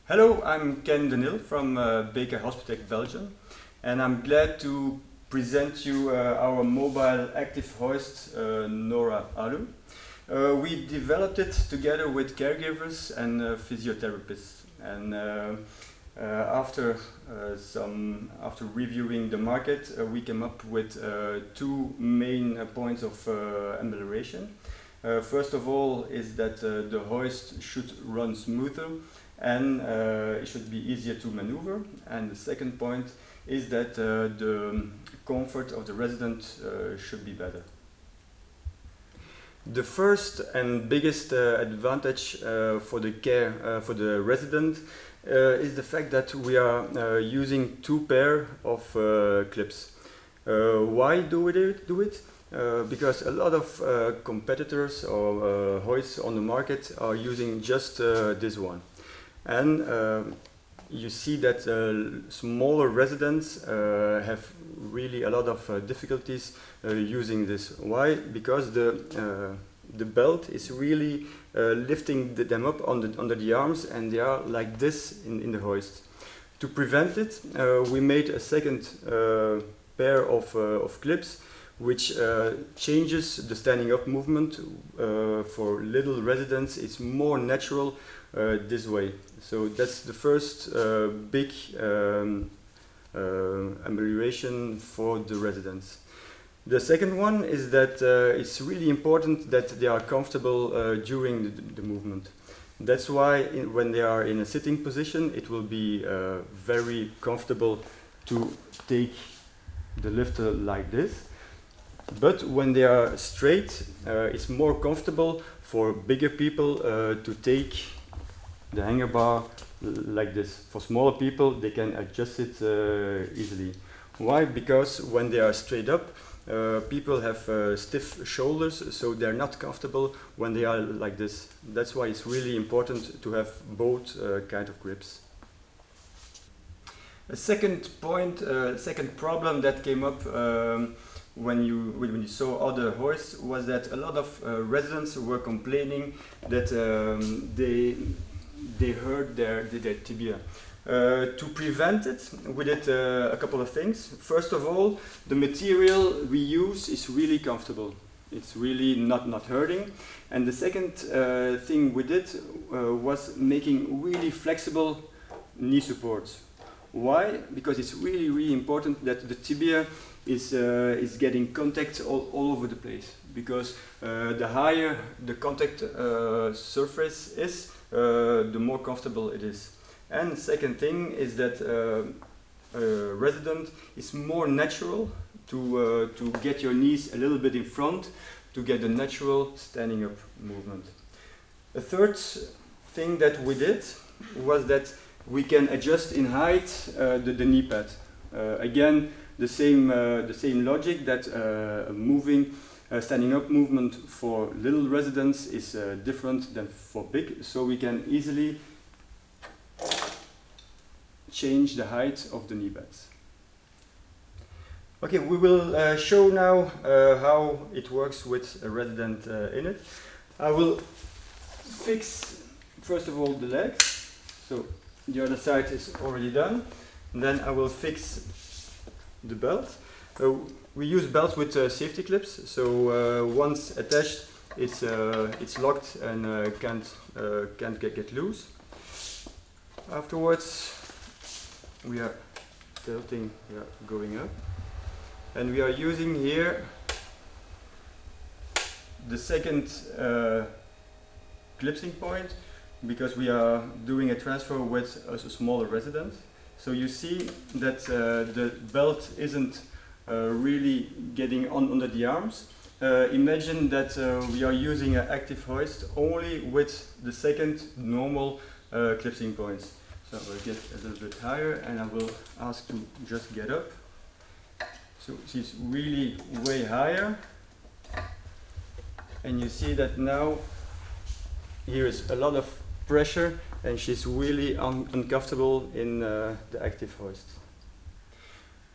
Hello, I'm Ken Denil from BEKA Hospitech Belgium, and I'm glad to present you our mobile active hoist NORA Alu. We developed it together with caregivers and physiotherapists, and after reviewing the market, we came up with two main points of amelioration. First of all is that the hoist should run smoother and it should be easier to maneuver. And the second point is that the comfort of the resident should be better. The first and biggest advantage for the resident is the fact that we are using two pair of clips. Why do we do it? Because a lot of competitors or hoists on the market are using just this one. And you see that smaller residents have really a lot of difficulties using this. Why? Because the belt is really lifting them up under the arms, and they are like this in the hoist. To prevent it, we made a second pair of clips which changes the standing up movement. For little residents, it's more natural this way. So that's the first big amelioration for the residents. The second one is that it's really important that they are comfortable during the movement. That's why when they are in a sitting position, it will be very comfortable to take the lifter like this. But when they are straight, it's more comfortable for bigger people to take the hanger bar like this. For smaller people, they can adjust it easily. Why? Because when they are straight up, people have stiff shoulders, so they're not comfortable when they are like this. That's why it's really important to have both kind of grips. A second point, second problem that came up when you saw other hoists was that a lot of residents were complaining that they hurt their tibia. To prevent it, we did a couple of things. First of all, the material we use is really comfortable. It's really not hurting. And the second thing we did was making really flexible knee supports. Why? Because it's really important that the tibia is getting contact all over the place. Because the higher the contact surface is, the more comfortable it is. And the second thing is that a resident is more natural to get your knees a little bit in front to get the natural standing up movement. The third thing that we did was that we can adjust in height the knee pad. Again, the same logic that standing up movement for little residents is different than for big, so we can easily change the height of the knee pads. Okay, we will show now how it works with a resident in it. I will fix first of all the legs, so the other side is already done. And then I will fix the belt. We use belts with safety clips, so once attached, it's locked and can't get loose. Afterwards, we are tilting, we are going up, and we are using here the second clipping point because we are doing a transfer with a smaller resident. So you see that the belt isn't really getting under the arms. Imagine that we are using an active hoist only with the second normal clipping points. So I will get a little bit higher and I will ask to just get up. So she's really way higher. And you see that now here is a lot of pressure and she's really uncomfortable in the active hoist.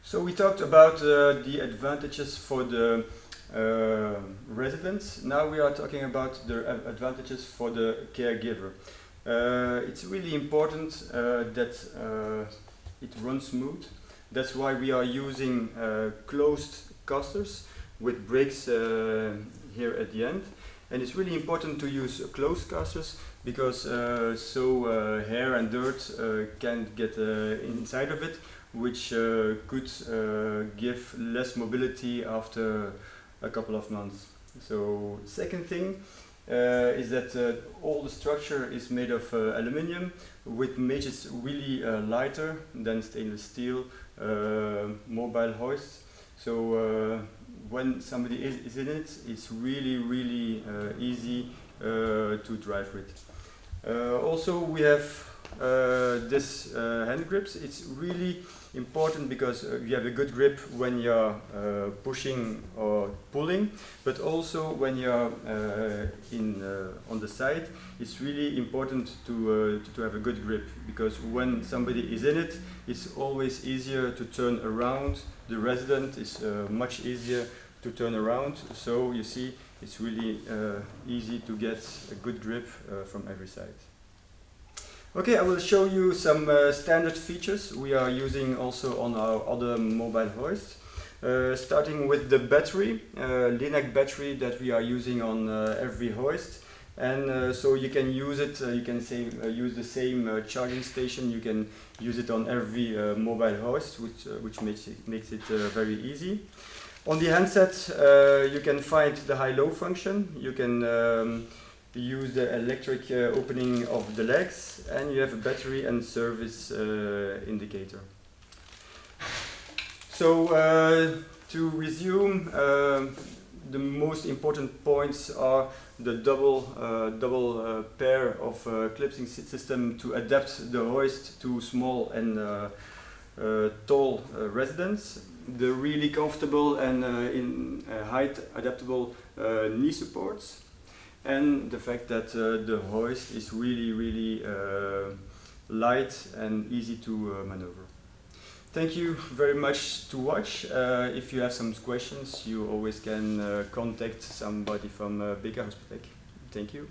So we talked about the advantages for the residents. Now we are talking about the advantages for the caregiver. It's really important that it runs smooth. That's why we are using closed casters with brakes here at the end. And it's really important to use closed casters because hair and dirt can't get inside of it, which could give less mobility after a couple of months. So second thing is that all the structure is made of aluminium, which makes it really lighter than stainless steel mobile hoist. So when somebody is in it, it's really easy to drive with. Also we have this hand grips. It's really important because you have a good grip when you're pushing or pulling, but also when you're on the side. It's really important to have a good grip, because when somebody is in it, it's always easier to turn around. The resident is much easier to turn around, so you see it's really easy to get a good grip from every side. Okay, I will show you some standard features we are using also on our other mobile hoists. Starting with the battery, Linac battery that we are using on every hoist. And so you can use it, you can use the same charging station, you can use it on every mobile hoist, which makes it very easy. On the handset, you can find the high-low function. You can use the electric opening of the legs, and you have a battery and service indicator. So to resume, the most important points are the double pair of clipping system to adapt the hoist to small and tall residents, the really comfortable and in height adaptable knee supports, and the fact that the hoist is really light and easy to maneuver. Thank you very much to watch. If you have some questions, you always can contact somebody from BEKA Connect. Thank you.